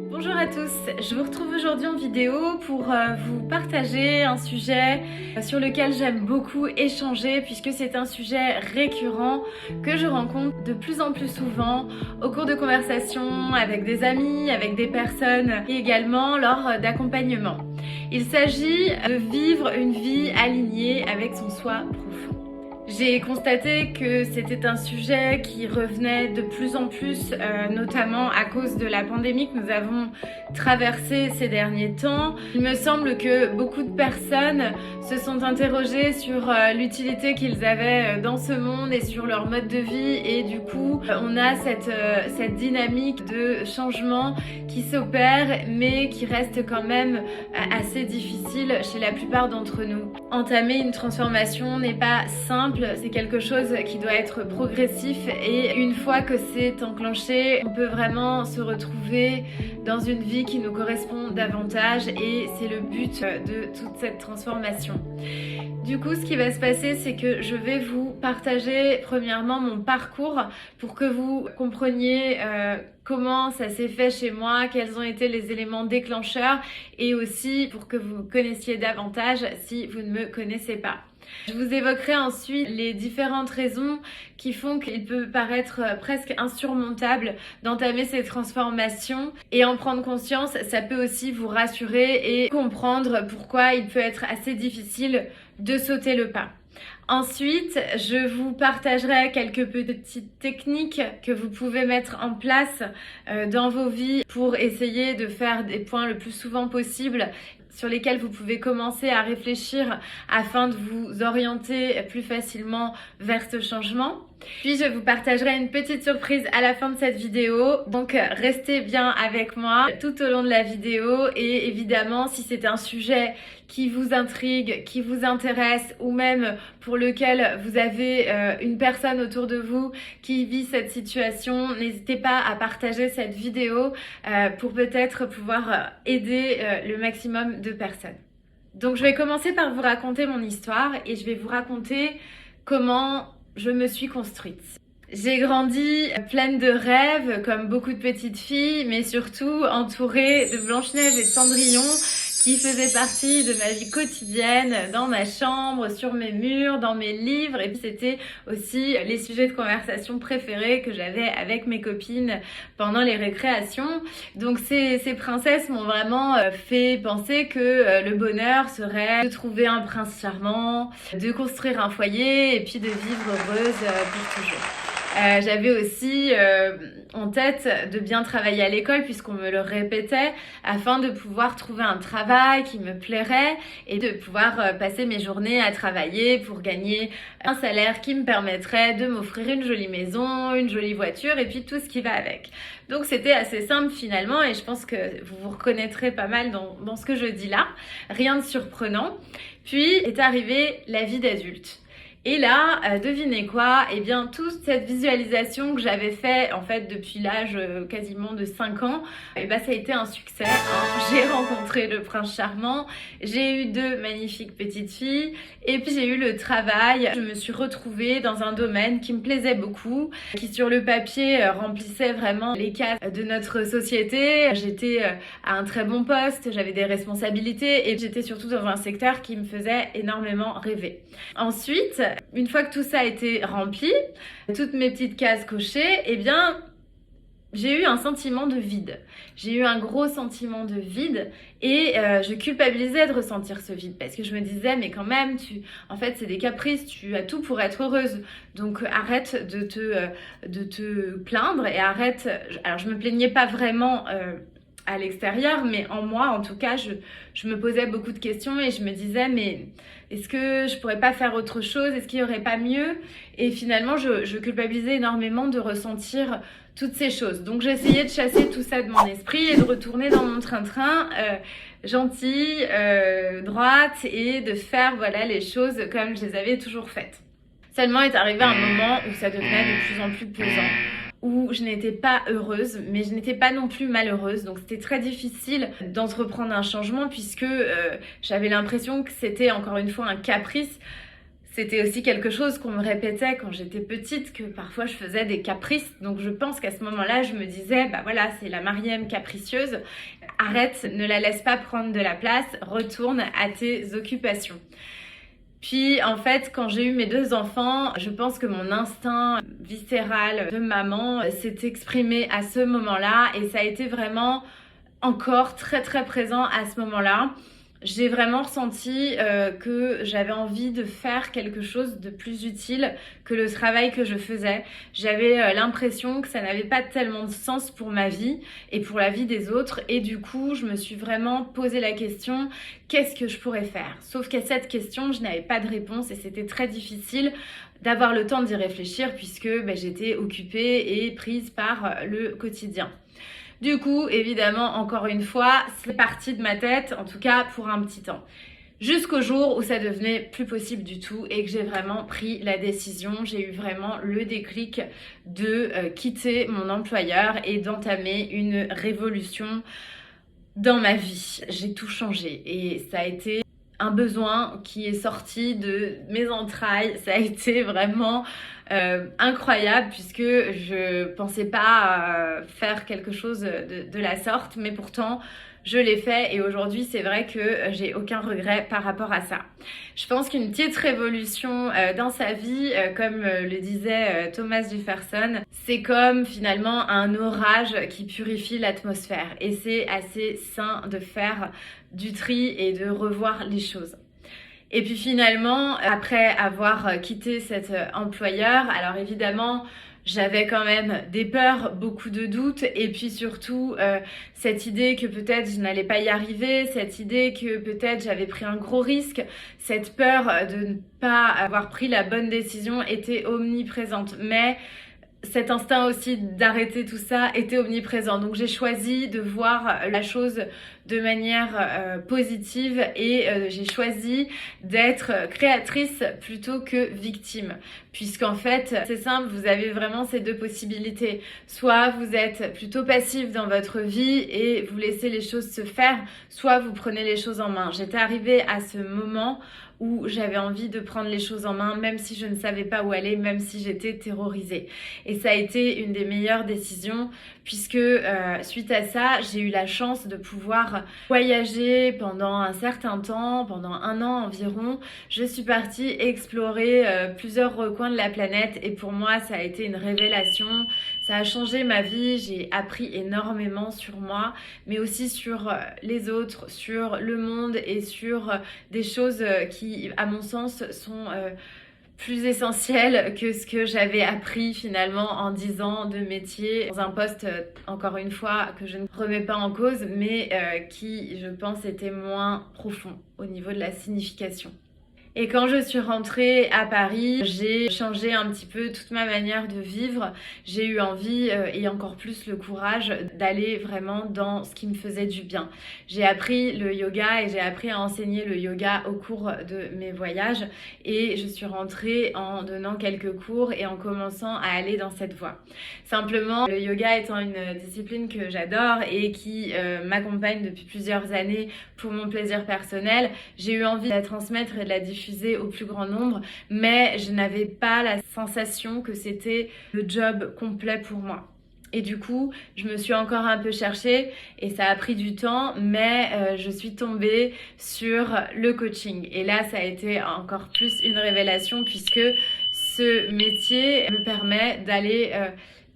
Bonjour à tous, je vous retrouve aujourd'hui en vidéo pour vous partager un sujet sur lequel j'aime beaucoup échanger puisque c'est un sujet récurrent que je rencontre de plus en plus souvent au cours de conversations avec des amis, avec des personnes et également lors d'accompagnement. Il s'agit de vivre une vie alignée avec son soi profond. J'ai constaté que c'était un sujet qui revenait de plus en plus, notamment à cause de la pandémie que nous avons traversée ces derniers temps. Il me semble que beaucoup de personnes se sont interrogées sur l'utilité qu'ils avaient dans ce monde et sur leur mode de vie et du coup on a cette dynamique de changement qui s'opère mais qui reste quand même assez difficile chez la plupart d'entre nous. Entamer une transformation n'est pas simple, c'est quelque chose qui doit être progressif et une fois que c'est enclenché, on peut vraiment se retrouver dans une vie qui nous correspond davantage et c'est le but de toute cette transformation. Du coup, ce qui va se passer, c'est que je vais vous partager premièrement mon parcours pour que vous compreniez comment ça s'est fait chez moi, quels ont été les éléments déclencheurs et aussi pour que vous connaissiez davantage si vous ne me connaissez pas. Je vous évoquerai ensuite les différentes raisons qui font qu'il peut paraître presque insurmontable d'entamer ces transformations et en prendre conscience, ça peut aussi vous rassurer et comprendre pourquoi il peut être assez difficile de sauter le pas. Ensuite, je vous partagerai quelques petites techniques que vous pouvez mettre en place dans vos vies pour essayer de faire des points le plus souvent possible sur lesquels vous pouvez commencer à réfléchir afin de vous orienter plus facilement vers ce changement. Puis je vous partagerai une petite surprise à la fin de cette vidéo, donc restez bien avec moi tout au long de la vidéo et évidemment si c'est un sujet qui vous intrigue, qui vous intéresse ou même pour lequel vous avez une personne autour de vous qui vit cette situation, n'hésitez pas à partager cette vidéo pour peut-être pouvoir aider le maximum de personnes. Donc je vais commencer par vous raconter mon histoire et je vais vous raconter comment je me suis construite. J'ai grandi pleine de rêves, comme beaucoup de petites filles, mais surtout entourée de Blanche-Neige et de Cendrillon qui faisaient partie de ma vie quotidienne, dans ma chambre, sur mes murs, dans mes livres. Et puis c'était aussi les sujets de conversation préférés que j'avais avec mes copines pendant les récréations. Donc ces princesses m'ont vraiment fait penser que le bonheur serait de trouver un prince charmant, de construire un foyer et puis de vivre heureuse pour toujours. J'avais aussi en tête de bien travailler à l'école puisqu'on me le répétait afin de pouvoir trouver un travail qui me plairait et de pouvoir passer mes journées à travailler pour gagner un salaire qui me permettrait de m'offrir une jolie maison, une jolie voiture et puis tout ce qui va avec. Donc c'était assez simple finalement et je pense que vous vous reconnaîtrez pas mal dans ce que je dis là. Rien de surprenant. Puis est arrivée la vie d'adulte. Et là, devinez quoi? Eh bien, toute cette visualisation que j'avais fait en fait depuis l'âge quasiment de 5 ans, eh ben, ça a été un succès. J'ai rencontré le prince charmant, j'ai eu 2 magnifiques petites filles et puis j'ai eu le travail. Je me suis retrouvée dans un domaine qui me plaisait beaucoup, qui sur le papier remplissait vraiment les cases de notre société. J'étais à un très bon poste, j'avais des responsabilités et j'étais surtout dans un secteur qui me faisait énormément rêver. Ensuite, une fois que tout ça a été rempli, toutes mes petites cases cochées, eh bien, j'ai eu un sentiment de vide. J'ai eu un gros sentiment de vide et je culpabilisais de ressentir ce vide parce que je me disais mais quand même en fait c'est des caprices, tu as tout pour être heureuse donc arrête de te plaindre et arrête. Alors je me plaignais pas vraiment à l'extérieur, mais en moi, en tout cas, je me posais beaucoup de questions et je me disais, mais est-ce que je pourrais pas faire autre chose? Est-ce qu'il y aurait pas mieux? Et finalement, je culpabilisais énormément de ressentir toutes ces choses. Donc, j'essayais de chasser tout ça de mon esprit et de retourner dans mon train-train gentille, droite et de faire voilà les choses comme je les avais toujours faites. Seulement est arrivé un moment où ça devenait de plus en plus pesant, où je n'étais pas heureuse, mais je n'étais pas non plus malheureuse. Donc c'était très difficile d'entreprendre un changement puisque j'avais l'impression que c'était encore une fois un caprice. C'était aussi quelque chose qu'on me répétait quand j'étais petite, que parfois je faisais des caprices. Donc je pense qu'à ce moment-là, je me disais, bah voilà, c'est la Mariem capricieuse. Arrête, ne la laisse pas prendre de la place, retourne à tes occupations. Puis en fait, quand j'ai eu mes 2 enfants, je pense que mon instinct viscéral de maman s'est exprimé à ce moment-là et ça a été vraiment encore très très présent à ce moment-là. J'ai vraiment ressenti que j'avais envie de faire quelque chose de plus utile que le travail que je faisais. J'avais l'impression que ça n'avait pas tellement de sens pour ma vie et pour la vie des autres. Et du coup, je me suis vraiment posé la question, qu'est-ce que je pourrais faire? Sauf qu'à cette question, je n'avais pas de réponse et c'était très difficile d'avoir le temps d'y réfléchir puisque j'étais occupée et prise par le quotidien. Du coup, évidemment, encore une fois, c'est parti de ma tête, en tout cas pour un petit temps. Jusqu'au jour où ça devenait plus possible du tout et que j'ai vraiment pris la décision, j'ai eu vraiment le déclic de quitter mon employeur et d'entamer une révolution dans ma vie. J'ai tout changé et ça a été un besoin qui est sorti de mes entrailles. Ça a été vraiment incroyable puisque je pensais pas faire quelque chose de la sorte, mais pourtant je l'ai fait et aujourd'hui c'est vrai que j'ai aucun regret par rapport à ça. Je pense qu'une petite révolution dans sa vie, comme le disait Thomas Jefferson, c'est comme finalement un orage qui purifie l'atmosphère et c'est assez sain de faire du tri et de revoir les choses. Et puis finalement, après avoir quitté cet employeur, alors évidemment, j'avais quand même des peurs, beaucoup de doutes et puis surtout cette idée que peut-être je n'allais pas y arriver, cette idée que peut-être j'avais pris un gros risque, cette peur de ne pas avoir pris la bonne décision était omniprésente. Mais cet instinct aussi d'arrêter tout ça était omniprésent. Donc j'ai choisi de voir la chose de manière positive et j'ai choisi d'être créatrice plutôt que victime. Puisqu'en fait, c'est simple, vous avez vraiment ces 2 possibilités. Soit vous êtes plutôt passif dans votre vie et vous laissez les choses se faire, soit vous prenez les choses en main. J'étais arrivée à ce moment où j'avais envie de prendre les choses en main, même si je ne savais pas où aller, même si j'étais terrorisée. Et ça a été une des meilleures décisions, puisque suite à ça, j'ai eu la chance de pouvoir voyager pendant un certain temps, pendant 1 an environ. Je suis partie explorer plusieurs recoins de la planète et pour moi, ça a été une révélation. Ça a changé ma vie, j'ai appris énormément sur moi, mais aussi sur les autres, sur le monde et sur des choses qui, à mon sens, sont plus essentielles que ce que j'avais appris finalement en 10 ans de métier dans un poste, encore une fois, que je ne remets pas en cause, mais qui, je pense, était moins profond au niveau de la signification. Et quand je suis rentrée à Paris, j'ai changé un petit peu toute ma manière de vivre. J'ai eu envie et encore plus le courage d'aller vraiment dans ce qui me faisait du bien. J'ai appris le yoga et j'ai appris à enseigner le yoga au cours de mes voyages et je suis rentrée en donnant quelques cours et en commençant à aller dans cette voie. Simplement, le yoga étant une discipline que j'adore et qui m'accompagne depuis plusieurs années pour mon plaisir personnel, j'ai eu envie de la transmettre et de la diffuser au plus grand nombre, mais je n'avais pas la sensation que c'était le job complet pour moi. Et du coup, je me suis encore un peu cherchée et ça a pris du temps, mais je suis tombée sur le coaching. Et là, ça a été encore plus une révélation puisque ce métier me permet d'aller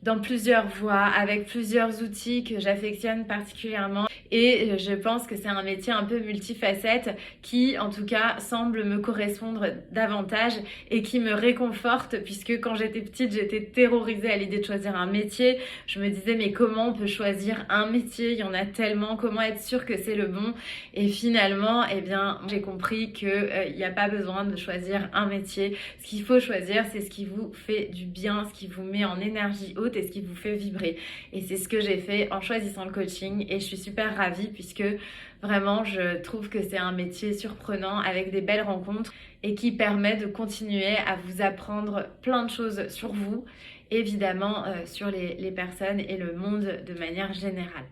dans plusieurs voies, avec plusieurs outils que j'affectionne particulièrement. Et je pense que c'est un métier un peu multifacette qui, en tout cas, semble me correspondre davantage et qui me réconforte puisque quand j'étais petite, j'étais terrorisée à l'idée de choisir un métier. Je me disais, mais comment on peut choisir un métier? Il y en a tellement, comment être sûr que c'est le bon? Et finalement, eh bien, j'ai compris qu'il n'y a pas besoin de choisir un métier. Ce qu'il faut choisir, c'est ce qui vous fait du bien, ce qui vous met en énergie haute et ce qui vous fait vibrer. Et c'est ce que j'ai fait en choisissant le coaching et je suis super ravie puisque vraiment je trouve que c'est un métier surprenant avec des belles rencontres et qui permet de continuer à vous apprendre plein de choses sur vous, évidemment sur les personnes et le monde de manière générale.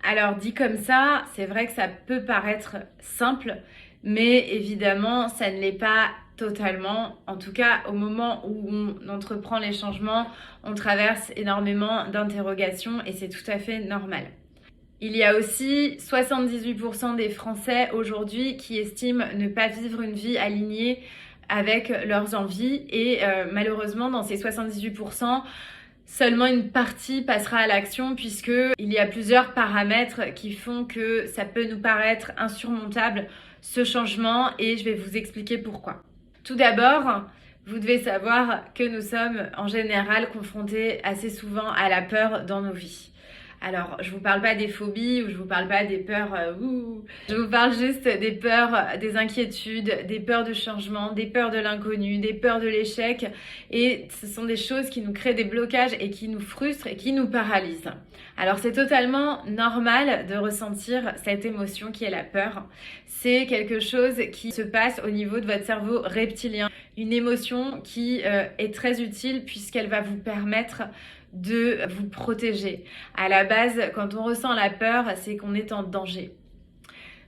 Alors dit comme ça, c'est vrai que ça peut paraître simple, mais évidemment ça ne l'est pas totalement. En tout cas, au moment où on entreprend les changements, on traverse énormément d'interrogations et c'est tout à fait normal. Il y a aussi 78% des Français aujourd'hui qui estiment ne pas vivre une vie alignée avec leurs envies et malheureusement dans ces 78%, seulement une partie passera à l'action puisqu'il y a plusieurs paramètres qui font que ça peut nous paraître insurmontable ce changement et je vais vous expliquer pourquoi. Tout d'abord, vous devez savoir que nous sommes en général confrontés assez souvent à la peur dans nos vies. Alors, je vous parle pas des phobies ou je vous parle pas des peurs, je vous parle juste des peurs, des inquiétudes, des peurs de changement, des peurs de l'inconnu, des peurs de l'échec. Et ce sont des choses qui nous créent des blocages et qui nous frustrent et qui nous paralysent. Alors, c'est totalement normal de ressentir cette émotion qui est la peur. C'est quelque chose qui se passe au niveau de votre cerveau reptilien. Une émotion qui est très utile puisqu'elle va vous permettre de vous protéger. À la base, quand on ressent la peur, c'est qu'on est en danger.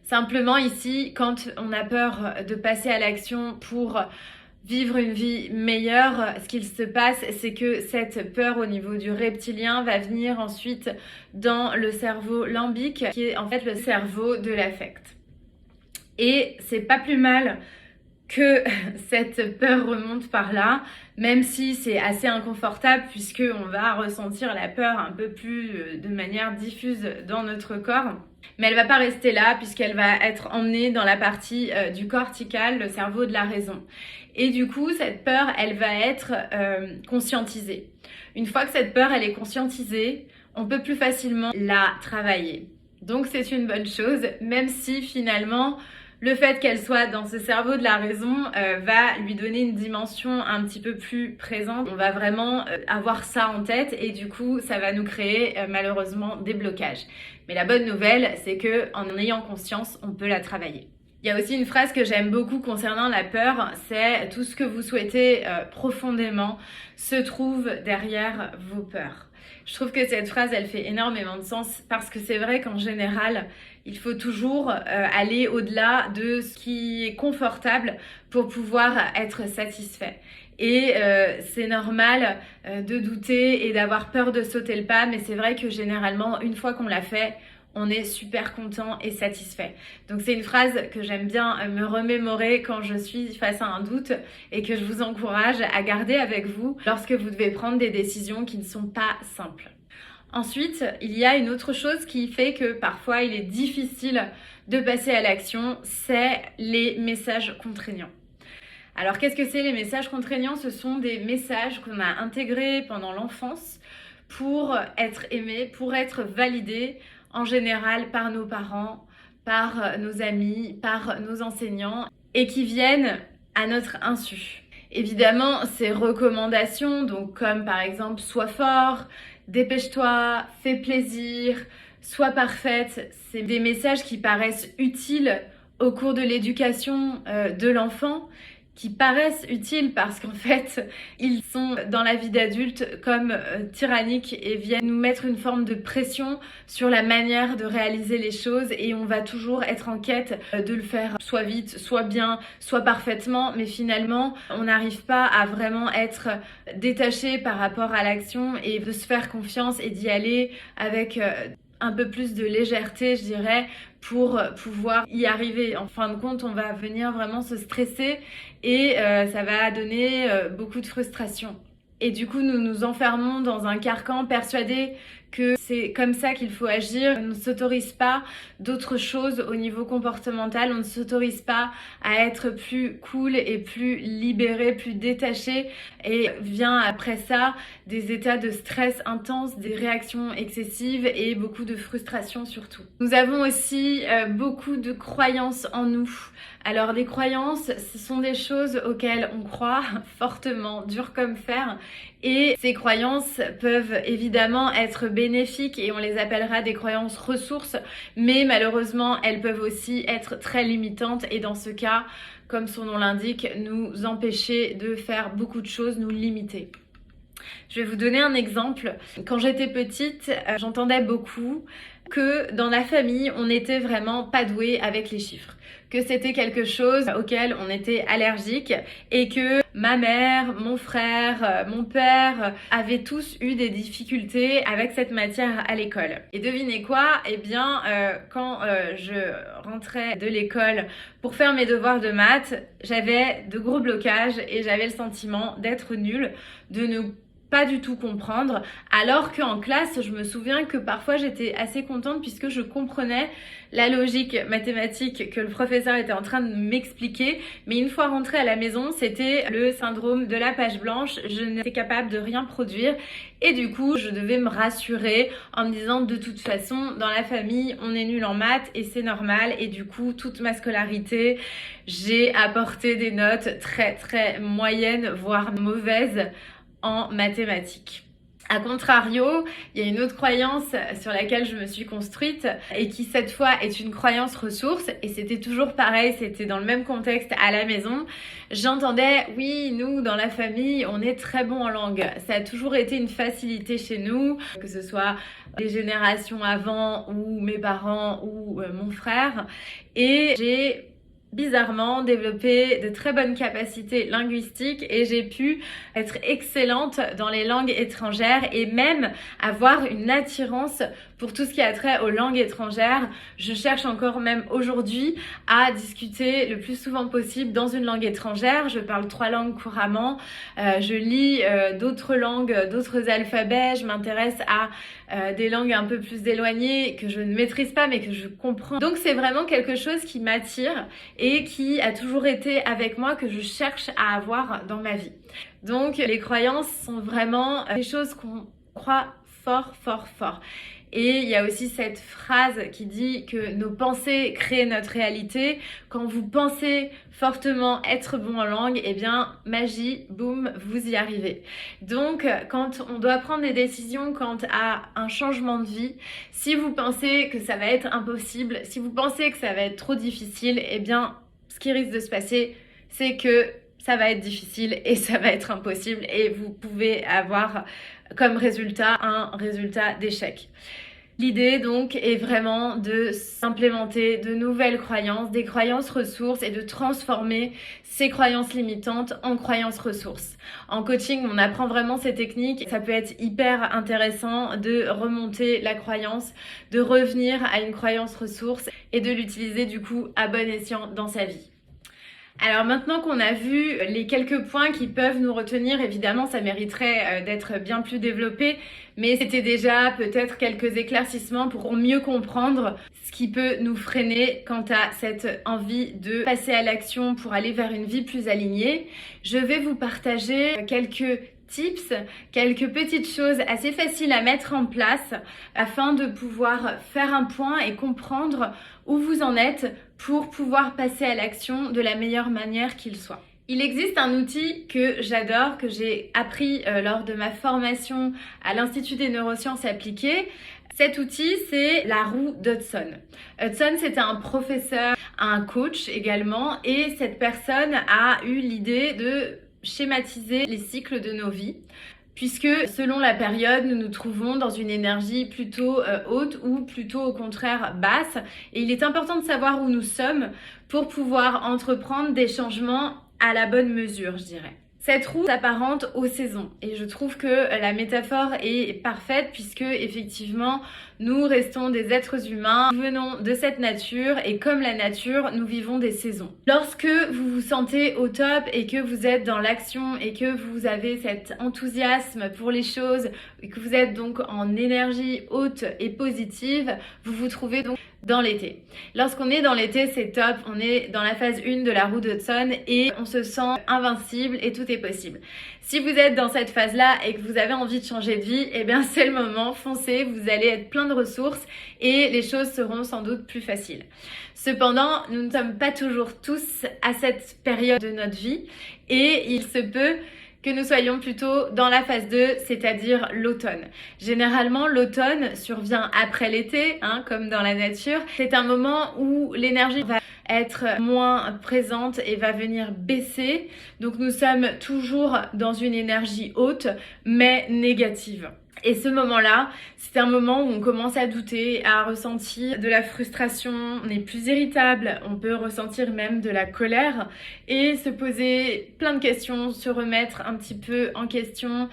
Simplement ici, quand on a peur de passer à l'action pour vivre une vie meilleure, ce qu'il se passe, c'est que cette peur au niveau du reptilien va venir ensuite dans le cerveau limbique, qui est en fait le cerveau de l'affect. Et c'est pas plus mal que cette peur remonte par là, même si c'est assez inconfortable puisqu'on va ressentir la peur un peu plus de manière diffuse dans notre corps. Mais elle va pas rester là puisqu'elle va être emmenée dans la partie du cortical, le cerveau de la raison. Et du coup, cette peur, elle va être conscientisée. Une fois que cette peur, elle est conscientisée, on peut plus facilement la travailler. Donc c'est une bonne chose, même si finalement, le fait qu'elle soit dans ce cerveau de la raison va lui donner une dimension un petit peu plus présente. On va vraiment avoir ça en tête et du coup, ça va nous créer malheureusement des blocages. Mais la bonne nouvelle, c'est que en ayant conscience, on peut la travailler. Il y a aussi une phrase que j'aime beaucoup concernant la peur, c'est tout ce que vous souhaitez profondément se trouve derrière vos peurs. Je trouve que cette phrase, elle fait énormément de sens parce que c'est vrai qu'en général, il faut toujours aller au-delà de ce qui est confortable pour pouvoir être satisfait. Et c'est normal de douter et d'avoir peur de sauter le pas, mais c'est vrai que généralement, une fois qu'on l'a fait, on est super content et satisfait. Donc c'est une phrase que j'aime bien me remémorer quand je suis face à un doute et que je vous encourage à garder avec vous lorsque vous devez prendre des décisions qui ne sont pas simples. Ensuite, il y a une autre chose qui fait que parfois il est difficile de passer à l'action, c'est les messages contraignants. Alors qu'est-ce que c'est les messages contraignants? Ce sont des messages qu'on a intégrés pendant l'enfance pour être aimés, pour être validés, en général par nos parents, par nos amis, par nos enseignants et qui viennent à notre insu. Évidemment, ces recommandations, donc comme par exemple sois fort, dépêche-toi, fais plaisir, sois parfaite, c'est des messages qui paraissent utiles au cours de l'éducation de l'enfant, qui paraissent utiles parce qu'en fait, ils sont dans la vie d'adulte comme tyranniques et viennent nous mettre une forme de pression sur la manière de réaliser les choses et on va toujours être en quête de le faire soit vite, soit bien, soit parfaitement, mais finalement, on n'arrive pas à vraiment être détaché par rapport à l'action et de se faire confiance et d'y aller avec un peu plus de légèreté, je dirais, pour pouvoir y arriver. En fin de compte, on va venir vraiment se stresser et ça va donner beaucoup de frustration. Et du coup, nous nous enfermons dans un carcan persuadés que c'est comme ça qu'il faut agir. On ne s'autorise pas d'autres choses au niveau comportemental. On ne s'autorise pas à être plus cool et plus libéré, plus détaché. Et vient après ça des états de stress intense, des réactions excessives et beaucoup de frustration surtout. Nous avons aussi beaucoup de croyances en nous. Alors les croyances, ce sont des choses auxquelles on croit fortement, dur comme fer. Et ces croyances peuvent évidemment être bénéfiques et on les appellera des croyances ressources, mais malheureusement elles peuvent aussi être très limitantes et dans ce cas, comme son nom l'indique, nous empêcher de faire beaucoup de choses, nous limiter. Je vais vous donner un exemple. Quand j'étais petite, j'entendais beaucoup que dans la famille, on n'était vraiment pas doué avec les chiffres, que c'était quelque chose auquel on était allergique et que ma mère, mon frère, mon père avaient tous eu des difficultés avec cette matière à l'école. Et devinez quoi? Eh bien, quand je rentrais de l'école pour faire mes devoirs de maths, j'avais de gros blocages et j'avais le sentiment d'être nulle, de ne pas du tout comprendre, alors qu'en classe, je me souviens que parfois j'étais assez contente puisque je comprenais la logique mathématique que le professeur était en train de m'expliquer, mais une fois rentrée à la maison, c'était le syndrome de la page blanche, je n'étais capable de rien produire et du coup, je devais me rassurer en me disant de toute façon, dans la famille, on est nul en maths et c'est normal et du coup, toute ma scolarité, j'ai apporté des notes très très moyennes, voire mauvaises en mathématiques. A contrario, il y a une autre croyance sur laquelle je me suis construite et qui cette fois est une croyance ressource et c'était toujours pareil, c'était dans le même contexte à la maison. J'entendais, oui, nous dans la famille, on est très bon en langue. Ça a toujours été une facilité chez nous, que ce soit les générations avant ou mes parents ou mon frère. Et j'ai bizarrement développé de très bonnes capacités linguistiques et j'ai pu être excellente dans les langues étrangères et même avoir une attirance pour tout ce qui a trait aux langues étrangères. Je cherche encore même aujourd'hui à discuter le plus souvent possible dans une langue étrangère. Je parle 3 langues couramment, je lis d'autres langues, d'autres alphabets, je m'intéresse à des langues un peu plus éloignées que je ne maîtrise pas mais que je comprends. Donc c'est vraiment quelque chose qui m'attire et qui a toujours été avec moi, que je cherche à avoir dans ma vie. Donc les croyances sont vraiment des choses qu'on croit fort, fort, fort. Et il y a aussi cette phrase qui dit que nos pensées créent notre réalité. Quand vous pensez fortement être bon en langue, eh bien, magie, boum, vous y arrivez. Donc, quand on doit prendre des décisions quant à un changement de vie, si vous pensez que ça va être impossible, si vous pensez que ça va être trop difficile, eh bien, ce qui risque de se passer, c'est que ça va être difficile et ça va être impossible et vous pouvez avoir comme résultat un résultat d'échec. L'idée donc est vraiment de s'implémenter de nouvelles croyances, des croyances ressources et de transformer ces croyances limitantes en croyances ressources. En coaching, on apprend vraiment ces techniques. Ça peut être hyper intéressant de remonter la croyance, de revenir à une croyance ressource et de l'utiliser du coup à bon escient dans sa vie. Alors maintenant qu'on a vu les quelques points qui peuvent nous retenir, évidemment ça mériterait d'être bien plus développé, mais c'était déjà peut-être quelques éclaircissements pour mieux comprendre ce qui peut nous freiner quant à cette envie de passer à l'action pour aller vers une vie plus alignée. Je vais vous partager quelques tips, quelques petites choses assez faciles à mettre en place afin de pouvoir faire un point et comprendre où vous en êtes pour pouvoir passer à l'action de la meilleure manière qu'il soit. Il existe un outil que j'adore, que j'ai appris lors de ma formation à l'Institut des neurosciences appliquées. Cet outil, c'est la roue d'Hudson. Hudson, c'était un professeur, un coach également, et cette personne a eu l'idée de schématiser les cycles de nos vies, puisque selon la période, nous nous trouvons dans une énergie plutôt haute ou plutôt au contraire basse. Et il est important de savoir où nous sommes pour pouvoir entreprendre des changements à la bonne mesure, je dirais. Cette roue s'apparente aux saisons et je trouve que la métaphore est parfaite puisque effectivement nous restons des êtres humains, nous venons de cette nature et comme la nature, nous vivons des saisons. Lorsque vous vous sentez au top et que vous êtes dans l'action et que vous avez cet enthousiasme pour les choses et que vous êtes donc en énergie haute et positive, vous vous trouvez donc dans l'été. Lorsqu'on est dans l'été, c'est top, on est dans la phase 1 de la roue d'Hudson et on se sent invincible et tout est possible. Si vous êtes dans cette phase-là et que vous avez envie de changer de vie, eh bien c'est le moment, foncez, vous allez être plein de ressources et les choses seront sans doute plus faciles. Cependant, nous ne sommes pas toujours tous à cette période de notre vie et il se peut que nous soyons plutôt dans la phase 2, c'est-à-dire l'automne. Généralement, l'automne survient après l'été, comme dans la nature. C'est un moment où l'énergie va être moins présente et va venir baisser. Donc nous sommes toujours dans une énergie haute mais négative. Et ce moment-là, c'est un moment où on commence à douter, à ressentir de la frustration, on est plus irritable, on peut ressentir même de la colère et se poser plein de questions, se remettre un petit peu en question.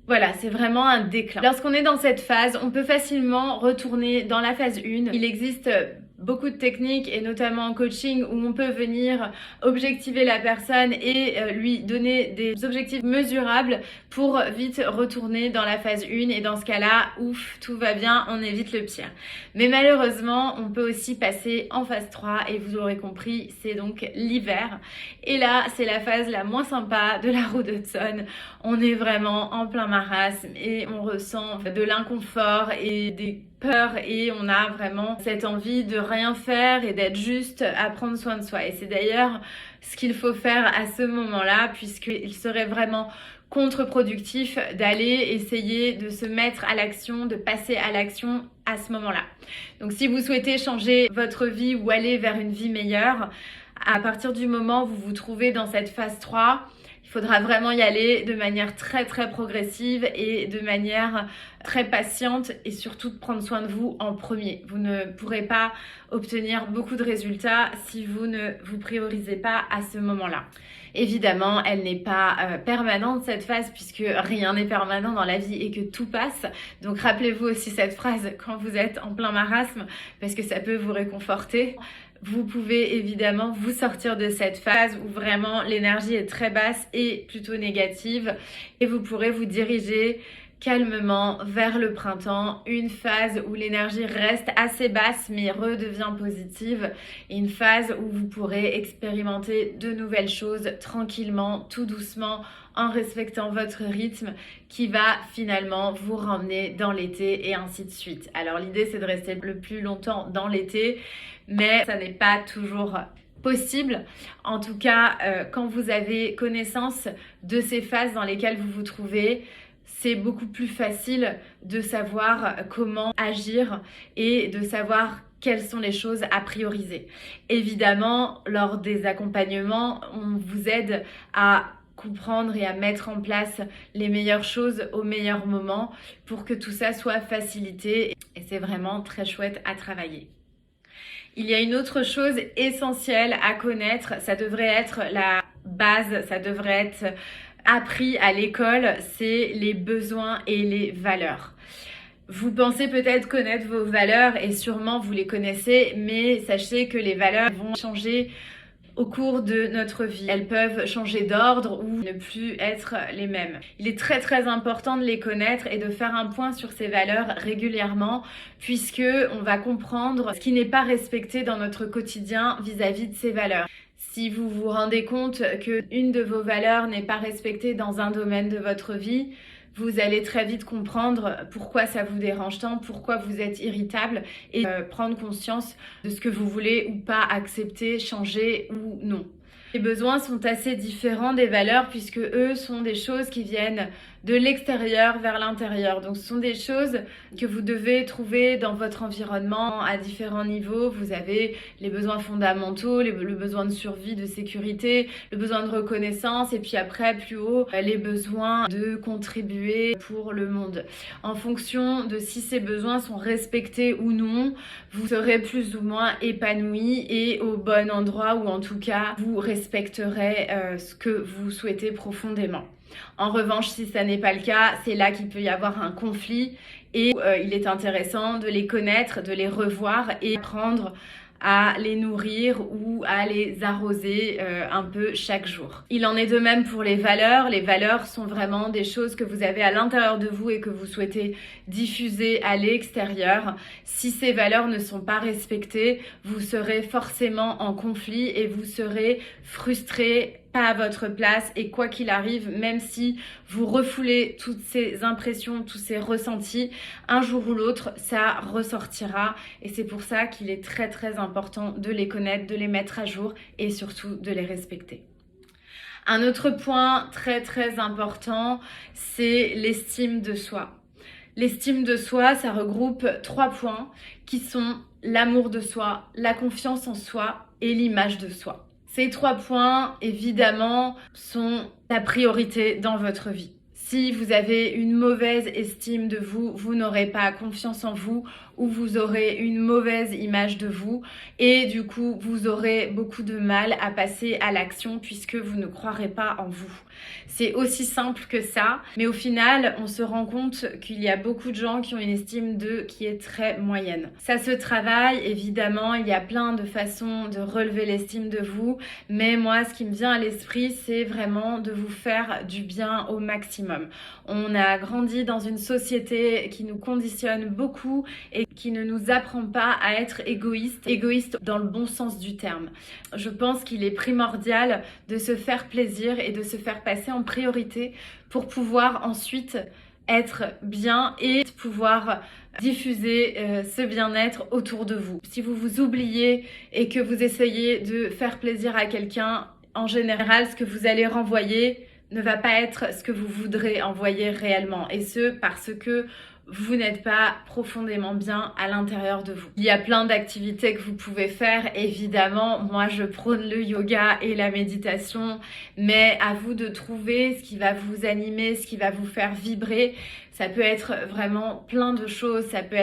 Voilà, c'est vraiment un déclin. Lorsqu'on est dans cette phase, on peut facilement retourner dans la phase 1. Il existe beaucoup de techniques et notamment en coaching où on peut venir objectiver la personne et lui donner des objectifs mesurables pour vite retourner dans la phase 1 et dans ce cas-là, ouf, tout va bien, on évite le pire. Mais malheureusement, on peut aussi passer en phase 3 et vous l'aurez compris, c'est donc l'hiver. Et là, c'est la phase la moins sympa de la roue d'Hudson. On est vraiment en plein marasme et on ressent de l'inconfort et des peurs et on a vraiment cette envie de rien faire et d'être juste à prendre soin de soi. Et c'est d'ailleurs ce qu'il faut faire à ce moment-là puisqu'il serait vraiment contre-productif d'aller essayer de se mettre à l'action, de passer à l'action à ce moment-là. Donc si vous souhaitez changer votre vie ou aller vers une vie meilleure, à partir du moment où vous vous trouvez dans cette phase 3, il faudra vraiment y aller de manière très très progressive et de manière très patiente et surtout de prendre soin de vous en premier. Vous ne pourrez pas obtenir beaucoup de résultats si vous ne vous priorisez pas à ce moment-là. Évidemment, elle n'est pas permanente cette phase puisque rien n'est permanent dans la vie et que tout passe. Donc rappelez-vous aussi cette phrase quand vous êtes en plein marasme parce que ça peut vous réconforter. Vous pouvez évidemment vous sortir de cette phase où vraiment l'énergie est très basse et plutôt négative et vous pourrez vous diriger calmement vers le printemps, une phase où l'énergie reste assez basse mais redevient positive et une phase où vous pourrez expérimenter de nouvelles choses tranquillement, tout doucement, en respectant votre rythme qui va finalement vous ramener dans l'été et ainsi de suite. Alors l'idée c'est de rester le plus longtemps dans l'été, mais ça n'est pas toujours possible. En tout cas, quand vous avez connaissance de ces phases dans lesquelles vous vous trouvez, c'est beaucoup plus facile de savoir comment agir et de savoir quelles sont les choses à prioriser. Évidemment, lors des accompagnements, on vous aide à comprendre et à mettre en place les meilleures choses au meilleur moment pour que tout ça soit facilité et c'est vraiment très chouette à travailler. Il y a une autre chose essentielle à connaître, ça devrait être la base, ça devrait être appris à l'école, c'est les besoins et les valeurs. Vous pensez peut-être connaître vos valeurs et sûrement vous les connaissez, mais sachez que les valeurs vont changer au cours de notre vie. Elles peuvent changer d'ordre ou ne plus être les mêmes. Il est très très important de les connaître et de faire un point sur ces valeurs régulièrement puisque on va comprendre ce qui n'est pas respecté dans notre quotidien vis-à-vis de ces valeurs. Si vous vous rendez compte qu'une de vos valeurs n'est pas respectée dans un domaine de votre vie, vous allez très vite comprendre pourquoi ça vous dérange tant, pourquoi vous êtes irritable et prendre conscience de ce que vous voulez ou pas accepter, changer ou non. Les besoins sont assez différents des valeurs puisque eux sont des choses qui viennent de l'extérieur vers l'intérieur. Donc ce sont des choses que vous devez trouver dans votre environnement à différents niveaux. Vous avez les besoins fondamentaux, le besoin de survie, de sécurité, le besoin de reconnaissance et puis après plus haut, les besoins de contribuer pour le monde. En fonction de si ces besoins sont respectés ou non, vous serez plus ou moins épanoui et au bon endroit ou en tout cas vous respecterez ce que vous souhaitez profondément. En revanche, si ça n'est pas le cas, c'est là qu'il peut y avoir un conflit et il est intéressant de les connaître, de les revoir et apprendre à les nourrir ou à les arroser un peu chaque jour. Il en est de même pour les valeurs. Les valeurs sont vraiment des choses que vous avez à l'intérieur de vous et que vous souhaitez diffuser à l'extérieur. Si ces valeurs ne sont pas respectées, vous serez forcément en conflit et vous serez frustré, pas à votre place et quoi qu'il arrive, même si vous refoulez toutes ces impressions, tous ces ressentis, un jour ou l'autre, ça ressortira et c'est pour ça qu'il est très très important de les connaître, de les mettre à jour et surtout de les respecter. Un autre point très très important, c'est l'estime de soi. L'estime de soi, ça regroupe 3 points qui sont l'amour de soi, la confiance en soi et l'image de soi. Ces 3 points, évidemment, sont la priorité dans votre vie. Si vous avez une mauvaise estime de vous, vous n'aurez pas confiance en vous ou vous aurez une mauvaise image de vous et du coup, vous aurez beaucoup de mal à passer à l'action puisque vous ne croirez pas en vous. C'est aussi simple que ça, mais au final, on se rend compte qu'il y a beaucoup de gens qui ont une estime d'eux qui est très moyenne. Ça se travaille, évidemment, il y a plein de façons de relever l'estime de vous, mais moi, ce qui me vient à l'esprit, c'est vraiment de vous faire du bien au maximum. On a grandi dans une société qui nous conditionne beaucoup et qui ne nous apprend pas à être égoïste dans le bon sens du terme. Je pense qu'il est primordial de se faire plaisir et de se faire passer en priorité pour pouvoir ensuite être bien et pouvoir diffuser ce bien-être autour de vous. Si vous vous oubliez et que vous essayez de faire plaisir à quelqu'un, en général, ce que vous allez renvoyer ne va pas être ce que vous voudrez envoyer réellement. Et ce, parce que vous n'êtes pas profondément bien à l'intérieur de vous. Il y a plein d'activités que vous pouvez faire, évidemment. Moi, je prône le yoga et la méditation, mais à vous de trouver ce qui va vous animer, ce qui va vous faire vibrer. Ça peut être vraiment plein de choses. Ça peut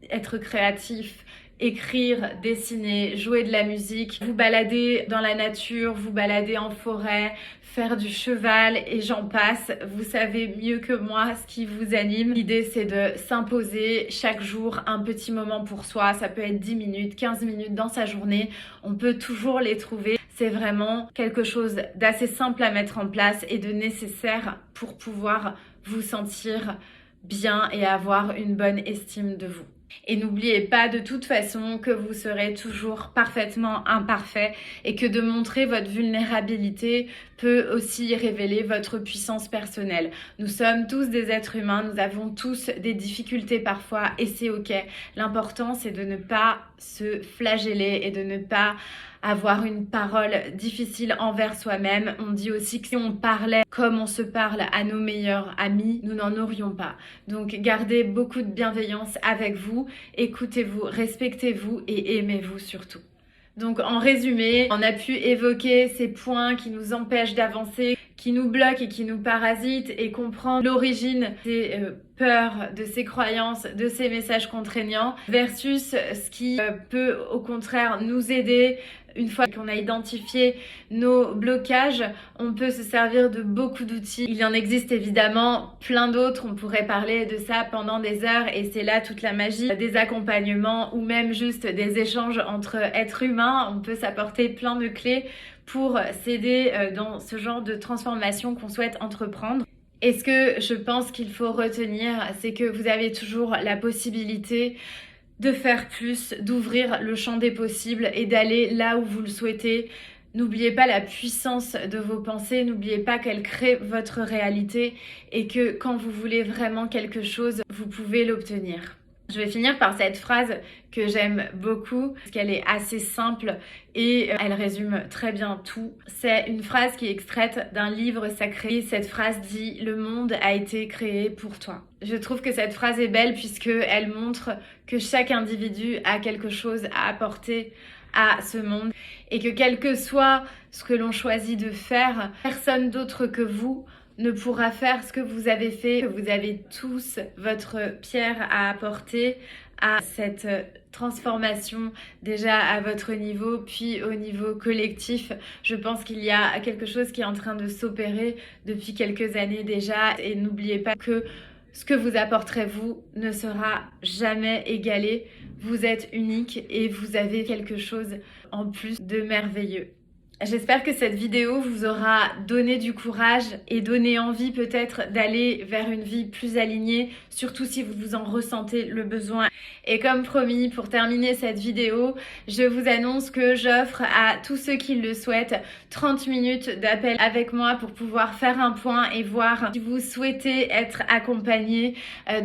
être créatif, écrire, dessiner, jouer de la musique, vous balader dans la nature, vous balader en forêt, faire du cheval et j'en passe. Vous savez mieux que moi ce qui vous anime. L'idée, c'est de s'imposer chaque jour un petit moment pour soi. Ça peut être 10 minutes, 15 minutes dans sa journée. On peut toujours les trouver. C'est vraiment quelque chose d'assez simple à mettre en place et de nécessaire pour pouvoir vous sentir bien et avoir une bonne estime de vous. Et n'oubliez pas de toute façon que vous serez toujours parfaitement imparfait et que de montrer votre vulnérabilité peut aussi révéler votre puissance personnelle. Nous sommes tous des êtres humains, nous avons tous des difficultés parfois et c'est ok. L'important, c'est de ne pas se flageller et de ne pas avoir une parole difficile envers soi-même. On dit aussi que si on parlait comme on se parle à nos meilleurs amis, nous n'en aurions pas. Donc gardez beaucoup de bienveillance avec vous, écoutez-vous, respectez-vous et aimez-vous surtout. Donc en résumé, on a pu évoquer ces points qui nous empêchent d'avancer, qui nous bloquent et qui nous parasitent et comprendre l'origine des peurs, de ces croyances, de ces messages contraignants versus ce qui peut au contraire nous aider. Une fois qu'on a identifié nos blocages, on peut se servir de beaucoup d'outils. Il y en existe évidemment plein d'autres, on pourrait parler de ça pendant des heures et c'est là toute la magie des accompagnements ou même juste des échanges entre êtres humains. On peut s'apporter plein de clés pour s'aider dans ce genre de transformation qu'on souhaite entreprendre. Et ce que je pense qu'il faut retenir, c'est que vous avez toujours la possibilité de faire plus, d'ouvrir le champ des possibles et d'aller là où vous le souhaitez. N'oubliez pas la puissance de vos pensées, n'oubliez pas qu'elles créent votre réalité et que quand vous voulez vraiment quelque chose, vous pouvez l'obtenir. Je vais finir par cette phrase que j'aime beaucoup, parce qu'elle est assez simple et elle résume très bien tout. C'est une phrase qui est extraite d'un livre sacré. Cette phrase dit « Le monde a été créé pour toi ». Je trouve que cette phrase est belle puisqu'elle montre que chaque individu a quelque chose à apporter à ce monde et que quel que soit ce que l'on choisit de faire, personne d'autre que vous ne pourra faire ce que vous avez fait, que vous avez tous votre pierre à apporter à cette transformation déjà à votre niveau puis au niveau collectif. Je pense qu'il y a quelque chose qui est en train de s'opérer depuis quelques années déjà et n'oubliez pas que ce que vous apporterez vous ne sera jamais égalé. Vous êtes unique et vous avez quelque chose en plus de merveilleux. J'espère que cette vidéo vous aura donné du courage et donné envie peut-être d'aller vers une vie plus alignée, surtout si vous en ressentez le besoin. Et comme promis, pour terminer cette vidéo, je vous annonce que j'offre à tous ceux qui le souhaitent 30 minutes d'appel avec moi pour pouvoir faire un point et voir si vous souhaitez être accompagné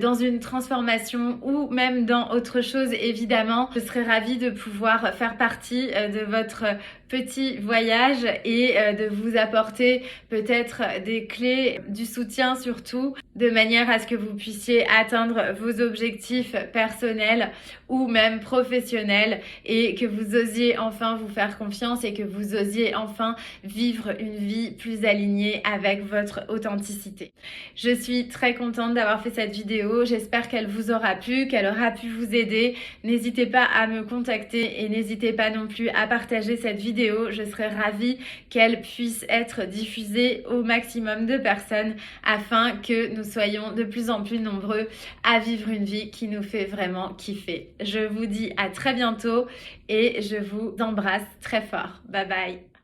dans une transformation ou même dans autre chose évidemment. Je serai ravie de pouvoir faire partie de votre petit voyage et de vous apporter peut-être des clés, du soutien surtout, de manière à ce que vous puissiez atteindre vos objectifs personnels ou même professionnels et que vous osiez enfin vous faire confiance et que vous osiez enfin vivre une vie plus alignée avec votre authenticité. Je suis très contente d'avoir fait cette vidéo, j'espère qu'elle vous aura plu, qu'elle aura pu vous aider. N'hésitez pas à me contacter et n'hésitez pas non plus à partager cette vidéo, je serais ravie qu'elle puisse être diffusée au maximum de personnes afin que nous soyons de plus en plus nombreux à vivre une vie qui nous fait vraiment kiffer. Je vous dis à très bientôt et je vous embrasse très fort. Bye bye.